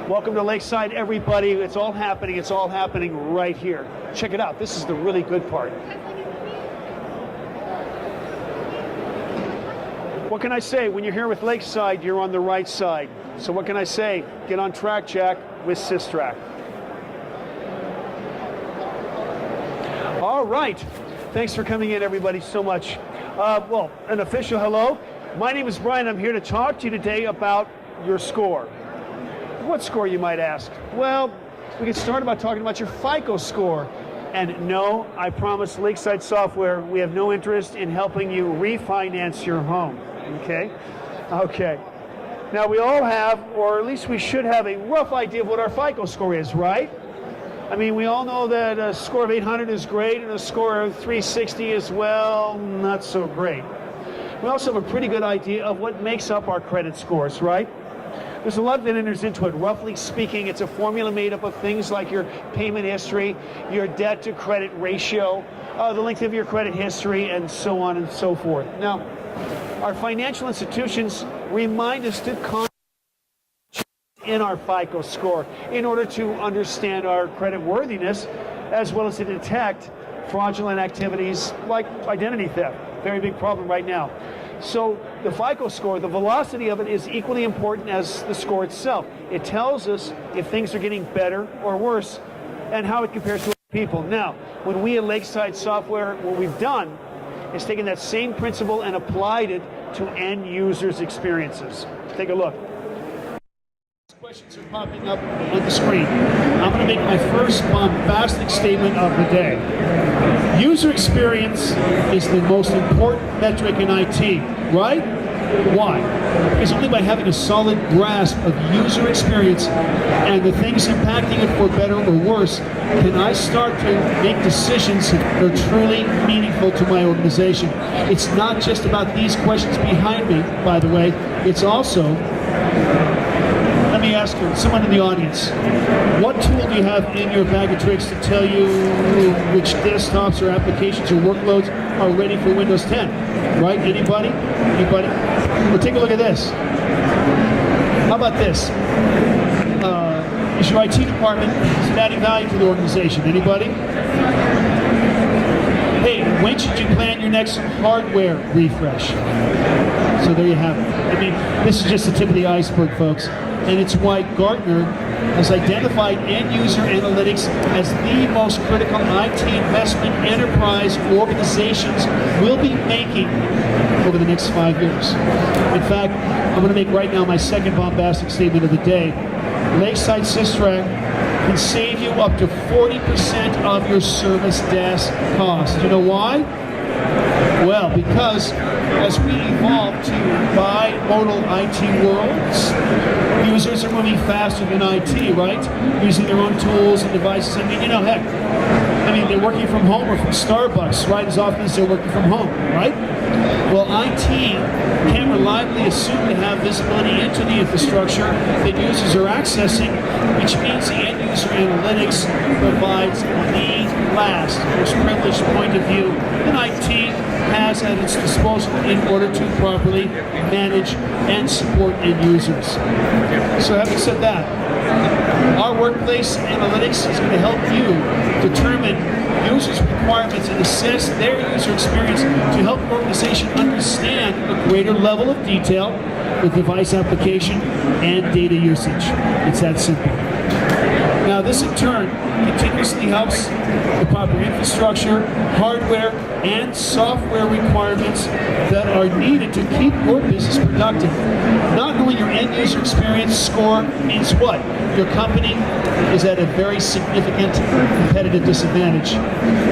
Welcome to Lakeside, everybody. It's all happening right here. Check it out. This is the really good part. What can I say? When you're here with Lakeside, you're on the right side. So what can I say? Get on track, Jack, with SysTrack. All right. Thanks for coming in, everybody, so much. Well, an official hello. My name is Brian. I'm here to talk to you today about your score. What score, you might ask? Well, we can start by talking about your FICO score. And no, I promise Lakeside Software, we have no interest in helping you refinance your home. Okay? Okay. Now, we all have, or at least we should have, a rough idea of what our FICO score is, right? I mean, we all know that a score of 800 is great, and a score of 360 is, well, not so great. We also have a pretty good idea of what makes up our credit scores, right? There's a lot that enters into it. Roughly speaking, it's a formula made up of things like your payment history, your debt to credit ratio, the length of your credit history, and so on and so forth. Now, our financial institutions remind us to constantly in our FICO score in order to understand our credit worthiness, as well as to detect fraudulent activities like identity theft. Very big problem right now. So the FICO score, the velocity of it is equally important as the score itself. It tells us if things are getting better or worse and how it compares to other people. Now, when we at Lakeside Software, what we've done is taken that same principle and applied it to end users' experiences. Take a look. Questions are popping up on the screen. I'm going to make my first bombastic statement of the day. User experience is the most important metric in IT, right? Why? Because only by having a solid grasp of user experience and the things impacting it for better or worse can I start to make decisions that are truly meaningful to my organization. It's not just about these questions behind me, by the way. It's also, let me ask you, someone in the audience, what tool do you have in your bag of tricks to tell you which desktops or applications or workloads are ready for Windows 10? Right? Anybody? Anybody? Well, take a look at this. How about this? Is your IT department adding value to the organization? Anybody? Hey, when should you plan your next hardware refresh? So there you have it. I mean, this is just the tip of the iceberg, folks. And it's why Gartner has identified end-user analytics as the most critical IT investment enterprise organizations will be making over the next 5 years. In fact, I'm going to make right now my second bombastic statement of the day. Lakeside SysTrack can save you up to 40% of your service desk costs. Do you know why? Well, because as we evolve to bimodal IT worlds, users are moving faster than IT, right? Using their own tools and devices. I mean, you know, heck, they're working from home or from Starbucks, right? As often as they're working from home, right? Well, IT can't reliably assume to have visibility into the infrastructure that users are accessing, which means the end user analytics provides the last, most privileged point of view that IT has at its disposal in order to properly manage and support end users. So having said that, our workplace analytics is going to help you determine users' requirements and assess their user experience to help the organization understand a greater level of detail with device application and data usage. It's that simple. Now, this in turn continuously helps the proper infrastructure, hardware, and software requirements that are needed to keep your business productive. Not knowing your end user experience score means what? Your company is at a very significant competitive disadvantage.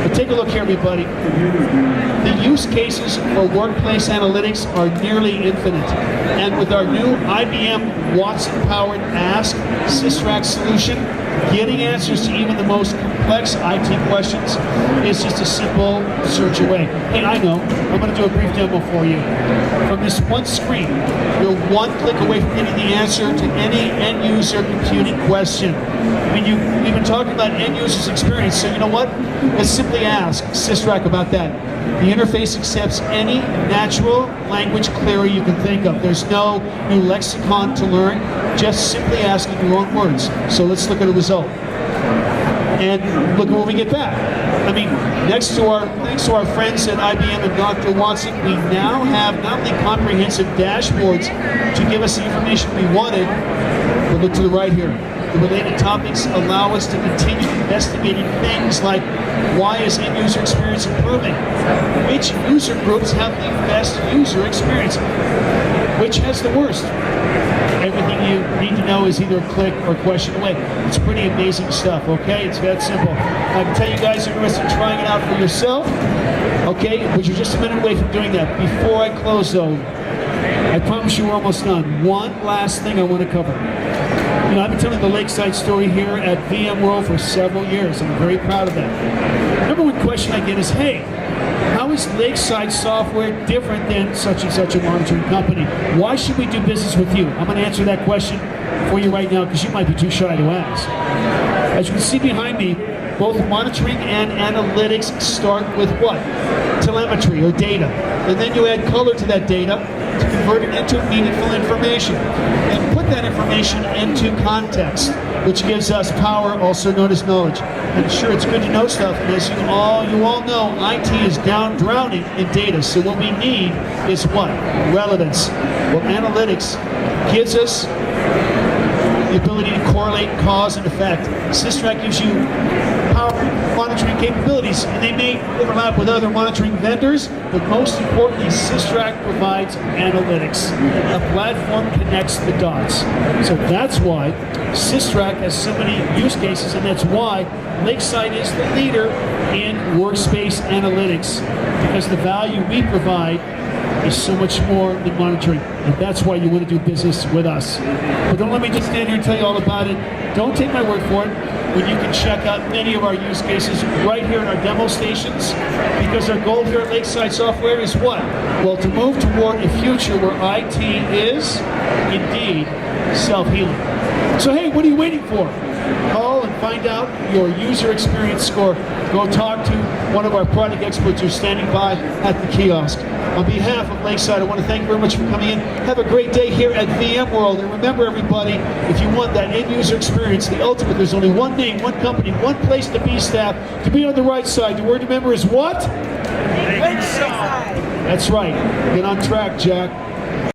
But take a look here, everybody. The use cases for workplace analytics are nearly infinite. And with our new IBM Watson-powered Ask SysTrack solution, getting answers to even the most complex IT questions is just a simple search away. Hey, I know, I'm going to do a brief demo for you. From this one screen, you're one click away from getting the answer to any end-user computing question. I mean, we've been talking about end-user's experience, so you know what? Let's simply ask SysTrack about that. The interface accepts any natural language query you can think of. There's no new lexicon to learn. just simply asking your own words. So let's look at a result. And look at what we get back. I mean, thanks to our friends at IBM and Dr. Watson, we now have not only comprehensive dashboards to give us the information we wanted, but look to the right here. The related topics allow us to continue investigating things like why is end user experience improving? Which user groups have the best user experience? Which has the worst? Everything you need to know is either a click or a question away. It's pretty amazing stuff, okay? It's that simple. I can tell you guys are interested in trying it out for yourself, okay? But you're just a minute away from doing that. Before I close though, I promise you we're almost done. One last thing I want to cover. You know, I've been telling the Lakeside story here at VMworld for several years. I'm very proud of that. Number one question I get is, hey, how is Lakeside Software different than such and such a monitoring company? Why should we do business with you? I'm going to answer that question for you right now because you might be too shy to ask. As you can see behind me, both monitoring and analytics start with what? Telemetry or data. And then you add color to that data to convert it into meaningful information. And put that information into context, which gives us power, also known as knowledge. And sure, it's good to know stuff, and as you all know, IT is drowning in data. So what we need is what? Relevance. Well, analytics gives us the ability to correlate cause and effect. SysTrack gives you powerful monitoring capabilities, and they may overlap with other monitoring vendors, but most importantly, SysTrack provides analytics. A platform connects the dots. So that's why SysTrack has so many use cases, and that's why Lakeside is the leader in workspace analytics, because the value we provide is so much more than monitoring, and that's why you want to do business with us. But don't let me just stand here and tell you all about it. Don't take my word for it, when you can check out many of our use cases right here in our demo stations, because our goal here at Lakeside Software is what? Well, to move toward a future where IT is indeed self-healing. So hey, what are you waiting for? Call and find out your user experience score. Go talk to one of our product experts who's standing by at the kiosk. On behalf of Lakeside, I want to thank you very much for coming in. Have a great day here at VMworld. And remember, everybody, if you want that end user experience, the ultimate, there's only one name, one company, one place to be, staff, to be on the right side. The word to remember is what? Lakeside. That's right. Get on track, Jack.